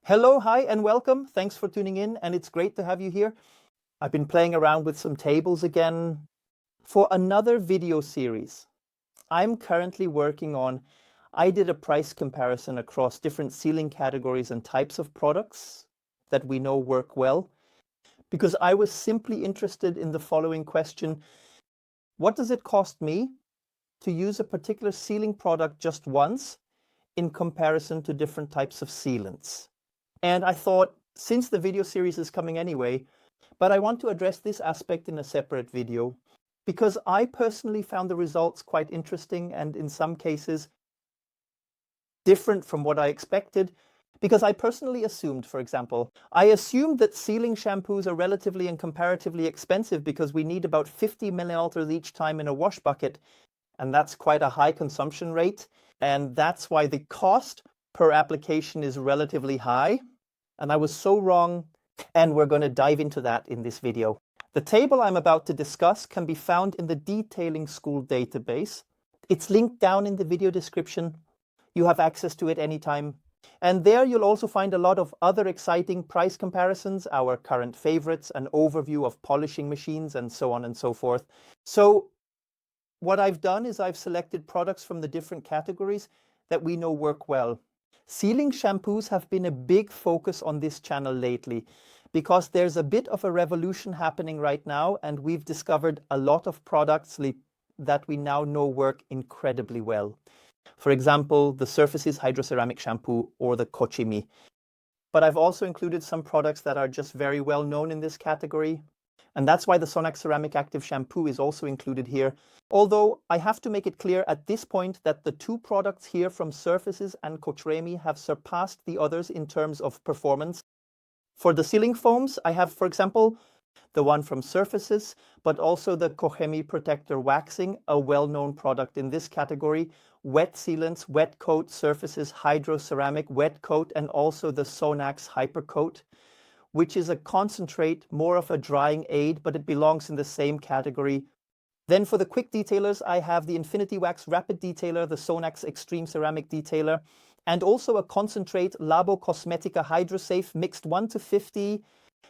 Hello, hi, and welcome. Thanks for tuning in, and it's great to have you here. I've been playing around with some tables again for another video series. I'm currently working on, I did a price comparison across different sealing categories and types of products that we know work well, because I was simply interested in the following question: what does it cost me to use a particular sealing product just once in comparison to different types of sealants? And I thought, since the video series is coming anyway, but I want to address this aspect in a separate video because I personally found the results quite interesting and in some cases different from what I expected, because I personally assumed, for example, I assumed that sealing shampoos are relatively and comparatively expensive because we need about 50 milliliters each time in a wash bucket, and that's quite a high consumption rate, and that's why the cost per application is relatively high. And I was so wrong, and we're going to dive into that in this video. The table I'm about to discuss can be found in the DetailingSchool database. It's linked down in the video description. You have access to it anytime. And there you'll also find a lot of other exciting price comparisons, our current favorites, an overview of polishing machines, and so on and so forth. So what I've done is I've selected products from the different categories that we know work well. Sealing shampoos have been a big focus on this channel lately because there's a bit of a revolution happening right now, and we've discovered a lot of products that we now know work incredibly well. For example, the Surfaces Hydroceramic Shampoo or the Kochimi. But I've also included some products that are just very well known in this category. And that's why the Sonax Ceramic Active Shampoo is also included here. Although I have to make it clear at this point that the two products here from Surfaces and Kochimi have surpassed the others in terms of performance. For the sealing foams, I have, for example, the one from Surfaces, but also the Kochimi Protector Waxing, a well-known product in this category, wet sealants, wet coat, Surfaces Hydroceramic wet coat, and also the Sonax Hypercoat, which is a concentrate, more of a drying aid, but it belongs in the same category. Then for the quick detailers, I have the Infinity Wax Rapid Detailer, the Sonax Extreme Ceramic Detailer, and also a concentrate Labo Cosmetica HydroSafe mixed 1:50.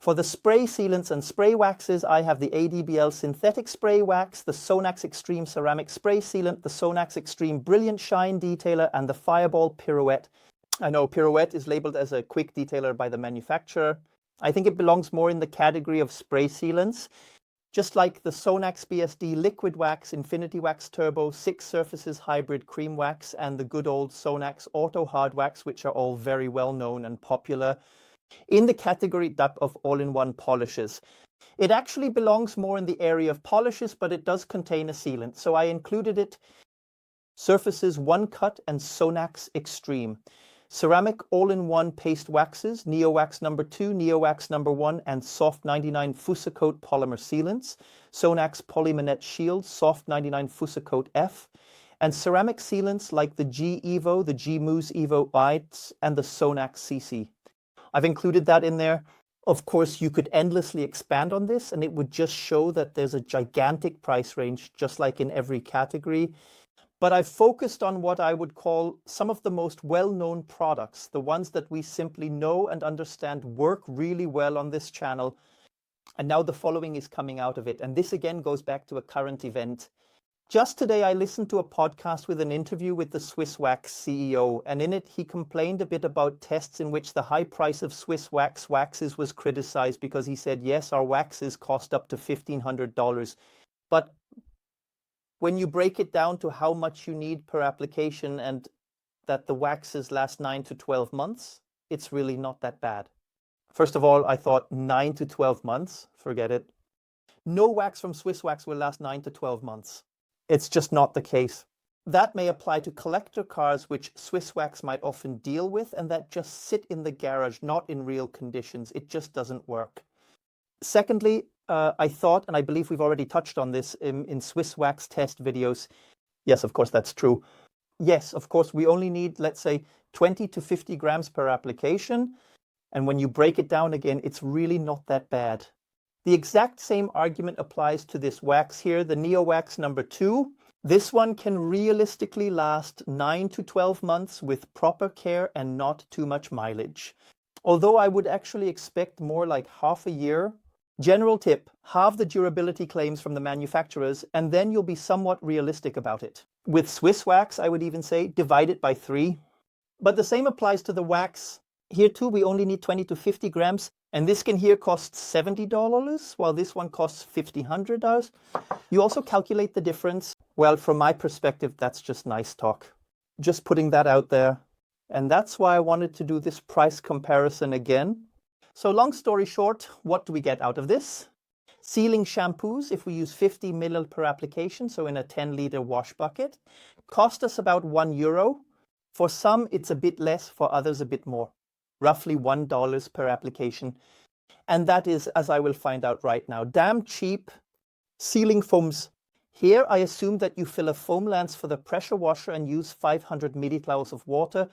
For the spray sealants and spray waxes, I have the ADBL Synthetic Spray Wax, the Sonax Extreme Ceramic Spray Sealant, the Sonax Extreme Brilliant Shine Detailer, and the Fireball Pirouette. I know Pirouette is labeled as a quick detailer by the manufacturer. I think it belongs more in the category of spray sealants, just like the Sonax BSD Liquid Wax, Infinity Wax Turbo, 6 Surfaces Hybrid Cream Wax, and the good old Sonax Auto Hard Wax, which are all very well known and popular in the category of all-in-one polishes. It actually belongs more in the area of polishes, but it does contain a sealant, so I included it. Surfaces One Cut and Sonax Extreme. Ceramic all-in-one paste waxes, NeoWax number 2, NeoWax number 1, and Soft 99 Fusacoat polymer sealants. Sonax Polyminette Shield, Soft 99 Fusacoat F. And ceramic sealants like the G Evo, the G Mousse Evo Whites, and the Sonax CC. I've included that in there. Of course, you could endlessly expand on this, and it would just show that there's a gigantic price range, just like in every category. But I've focused on what I would call some of the most well-known products, the ones that we simply know and understand work really well on this channel. And now the following is coming out of it. And this again goes back to a current event. Just today, I listened to a podcast with an interview with the Swiss Wax CEO, and in it, he complained a bit about tests in which the high price of Swiss waxes was criticized because he said, yes, our waxes cost up to $1,500. But when you break it down to how much you need per application and that the waxes last 9 to 12 months, it's really not that bad. First of all, I thought 9 to 12 months, forget it. No wax from Swiss Wax will last 9 to 12 months. It's just not the case. That may apply to collector cars, which Swiss Wax might often deal with, and that just sit in the garage, not in real conditions. It just doesn't work. Secondly, I thought, and I believe we've already touched on this in Swiss Wax test videos. Yes, of course, that's true. Yes, of course, we only need, let's say, 20 to 50 grams per application. And when you break it down again, it's really not that bad. The exact same argument applies to this wax here, the NeoWax number 2. This one can realistically last 9 to 12 months with proper care and not too much mileage. although I would actually expect more like half a year. General tip, halve the durability claims from the manufacturers, and then you'll be somewhat realistic about it. With Swiss wax, I would even say, divide it by 3. But the same applies to the wax. Here too, we only need 20 to 50 grams, and this can here cost $70, while this one costs $1,500. You also calculate the difference. Well, from my perspective, that's just nice talk. Just putting that out there. And that's why I wanted to do this price comparison again. So long story short, what do we get out of this? Sealing shampoos, if we use 50 ml per application, so in a 10-liter wash bucket, cost us about €1. For some, it's a bit less, for others, a bit more. Roughly $1 per application. And that is, as I will find out right now, damn cheap. Sealing foams. Here, I assume that you fill a foam lance for the pressure washer and use 500 milliliters of water.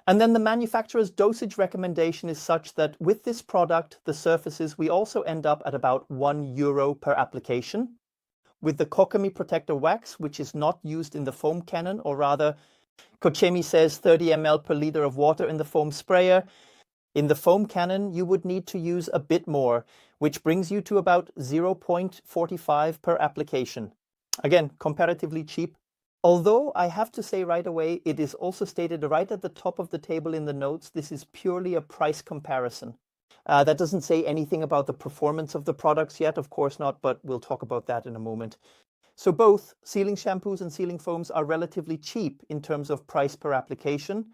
And then the manufacturer's dosage recommendation is such that with this product, the surfaces, we also end up at about €1 per application. With the Kokami Protector Wax, which is not used in the foam cannon, or rather, Kochemi says 30 ml per liter of water in the foam sprayer. In the foam cannon, you would need to use a bit more, which brings you to about 0.45 per application. Again, comparatively cheap. Although I have to say right away, it is also stated right at the top of the table in the notes, this is purely a price comparison. That doesn't say anything about the performance of the products yet, of course not, but we'll talk about that in a moment. So both sealing shampoos and sealing foams are relatively cheap in terms of price per application.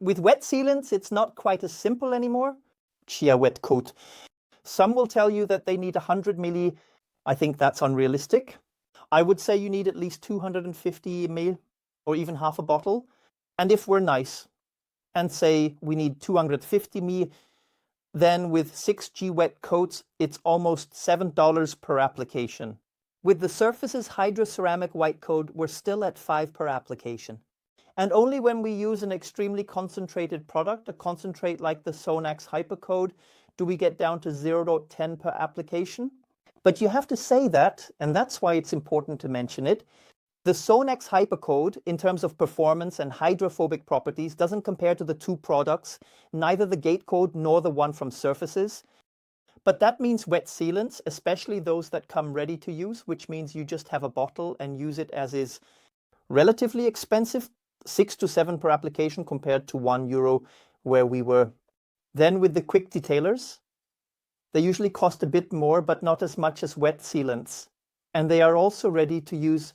With wet sealants, it's not quite as simple anymore. Chia wet coat. Some will tell you that they need 100 milli. I think that's unrealistic. I would say you need at least 250 ml or even half a bottle. And if we're nice and say we need 250 ml, then with 6G wet coats, it's almost $7 per application. With the Surfaces Hydroceramic White Coat, we're still at 5 per application. And only when we use an extremely concentrated product, a concentrate like the Sonax Hypercoat, do we get down to 0.10 per application. But you have to say that, and that's why it's important to mention it. The Sonax Hypercoat, in terms of performance and hydrophobic properties, doesn't compare to the two products, neither the Gate Coat nor the one from Surfaces. But that means wet sealants, especially those that come ready to use, which means you just have a bottle and use it as is, relatively expensive, 6 to 7 per application compared to €1 where we were. Then with the quick detailers, they usually cost a bit more, but not as much as wet sealants. And they are also ready to use.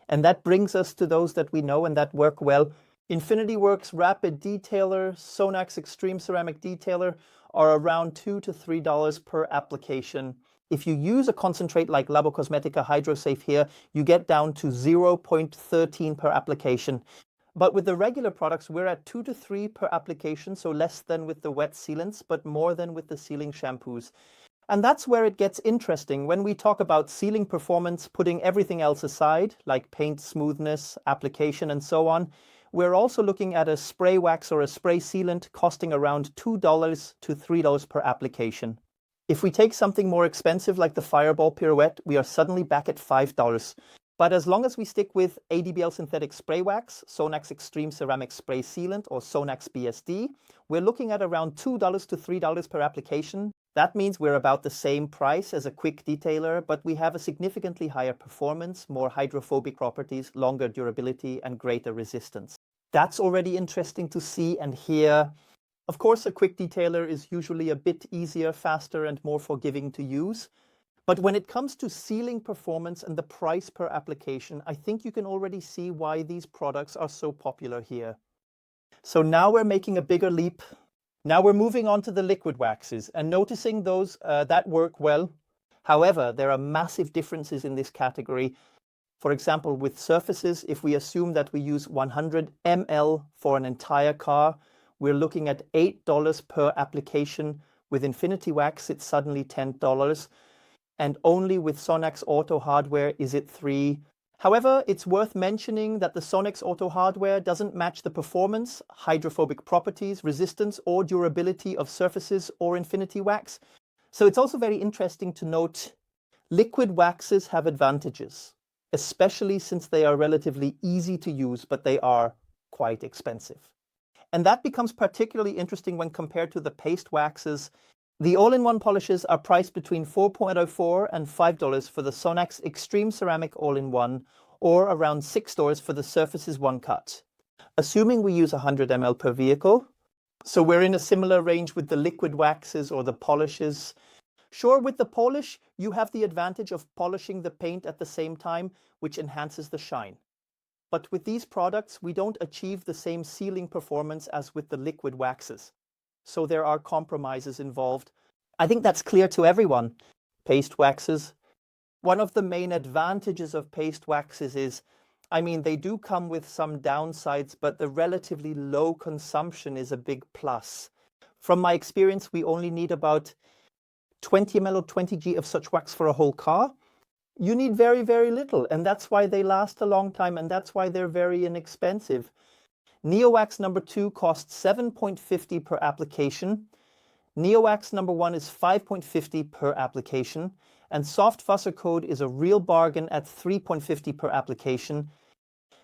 And that brings us to those that we know and that work well. Infinity Works Rapid Detailer, Sonax Extreme Ceramic Detailer are around $2 to $3 per application. If you use a concentrate like Labo Cosmetica HydroSafe here, you get down to 0.13 per application. But with the regular products, we're at 2 to 3 per application, so less than with the wet sealants, but more than with the sealing shampoos. And that's where it gets interesting. When we talk about sealing performance, putting everything else aside, like paint smoothness, application, and so on, we're also looking at a spray wax or a spray sealant costing around $2 to $3 per application. If we take something more expensive like the Fireball Pirouette, we are suddenly back at $5. But as long as we stick with ADBL Synthetic Spray Wax, Sonax Extreme Ceramic Spray Sealant, or Sonax BSD, we're looking at around $2 to $3 per application. That means we're about the same price as a quick detailer, but we have a significantly higher performance, more hydrophobic properties, longer durability, and greater resistance. That's already interesting to see and hear. Of course, a quick detailer is usually a bit easier, faster, and more forgiving to use. But when it comes to sealing performance and the price per application, I think you can already see why these products are so popular here. So now we're making a bigger leap. Now we're moving on to the liquid waxes and noticing those that work well. However, there are massive differences in this category. For example, with surfaces, if we assume that we use 100 ml for an entire car, we're looking at $8 per application. With Infinity Wax, it's suddenly $10. And only with Sonax Auto hardware is it $3. However, it's worth mentioning that the Sonax Auto hardware doesn't match the performance, hydrophobic properties, resistance, or durability of Surfaces or Infinity Wax. So it's also very interesting to note liquid waxes have advantages, especially since they are relatively easy to use, but they are quite expensive. And that becomes particularly interesting when compared to the paste waxes. The all-in-one polishes are priced between $4.04 and $5 for the Sonax Extreme Ceramic All-in-One, or around $6 for the Surfaces One Cut. Assuming we use 100 ml per vehicle, so we're in a similar range with the liquid waxes or the polishes. Sure, with the polish, you have the advantage of polishing the paint at the same time, which enhances the shine. But with these products, we don't achieve the same sealing performance as with the liquid waxes. So there are compromises involved. I think that's clear to everyone. Paste waxes. One of the main advantages of paste waxes is, they do come with some downsides, but the relatively low consumption is a big plus. From my experience, we only need about 20 ml or 20 g of such wax for a whole car. You need very, very little, and that's why they last a long time, and that's why they're very inexpensive. NeoWax number 2 costs $7.50 per application. NeoWax number 1 is $5.50 per application. And Soft Fusser Code is a real bargain at $3.50 per application.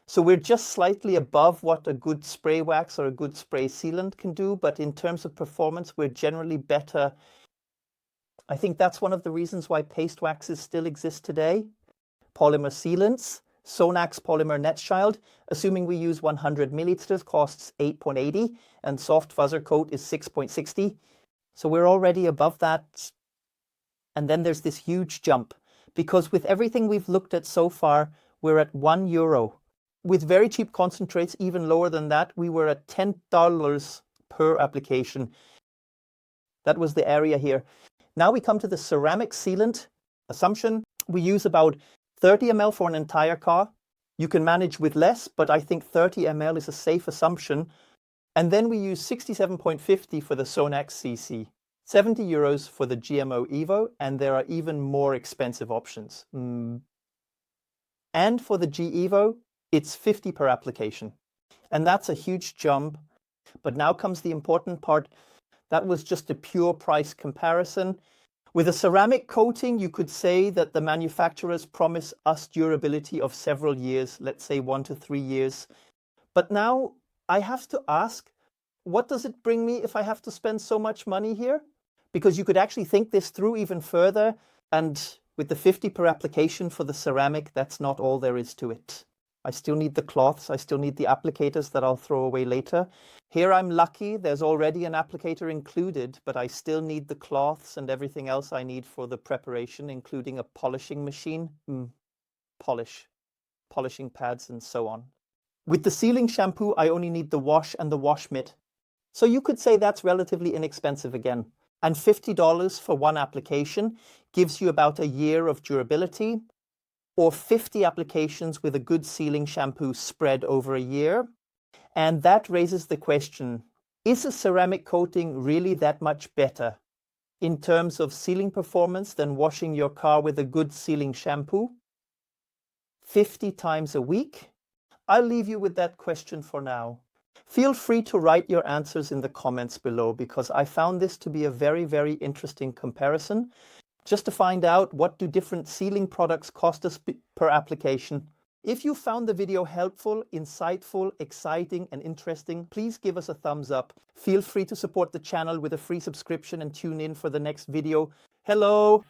So we're just slightly above what a good spray wax or a good spray sealant can do, but in terms of performance, we're generally better. I think that's one of the reasons why paste waxes still exist today. Polymer sealants, Sonax Polymer Netschild, assuming we use 100 milliliters, costs $8.80, and Soft Fuzzer Coat is $6.60. So we're already above that. And then there's this huge jump, because with everything we've looked at so far, we're at €1. With very cheap concentrates, even lower than that, we were at $10 per application. That was the area here. Now we come to the ceramic sealant assumption. We use about 30 ml for an entire car. You can manage with less, but I think 30 ml is a safe assumption. And then we use 67.50 for the Sonax CC, €70 for the GMO Evo, and there are even more expensive options. And for the G Evo, it's 50 per application. And that's a huge jump. But now comes the important part. That was just a pure price comparison. With a ceramic coating, you could say that the manufacturers promise us durability of several years, let's say 1 to 3 years. But now I have to ask, what does it bring me if I have to spend so much money here? Because you could actually think this through even further. And with the 50 per application for the ceramic, that's not all there is to it. I still need the cloths. I still need the applicators that I'll throw away later. Here I'm lucky. There's already an applicator included, but I still need the cloths and everything else I need for the preparation, including a polishing machine, polishing pads, and so on. With the sealing shampoo, I only need the wash and the wash mitt. So you could say that's relatively inexpensive again. And $50 for one application gives you about a year of durability, or 50 applications with a good sealing shampoo spread over a year. And that raises the question, is a ceramic coating really that much better in terms of sealing performance than washing your car with a good sealing shampoo? 50 times a week? I'll leave you with that question for now. Feel free to write your answers in the comments below, because I found this to be a very, very interesting comparison. Just to find out, what do different sealing products cost us per application? If you found the video helpful, insightful, exciting, and interesting, please give us a thumbs up. Feel free to support the channel with a free subscription and tune in for the next video. Hello!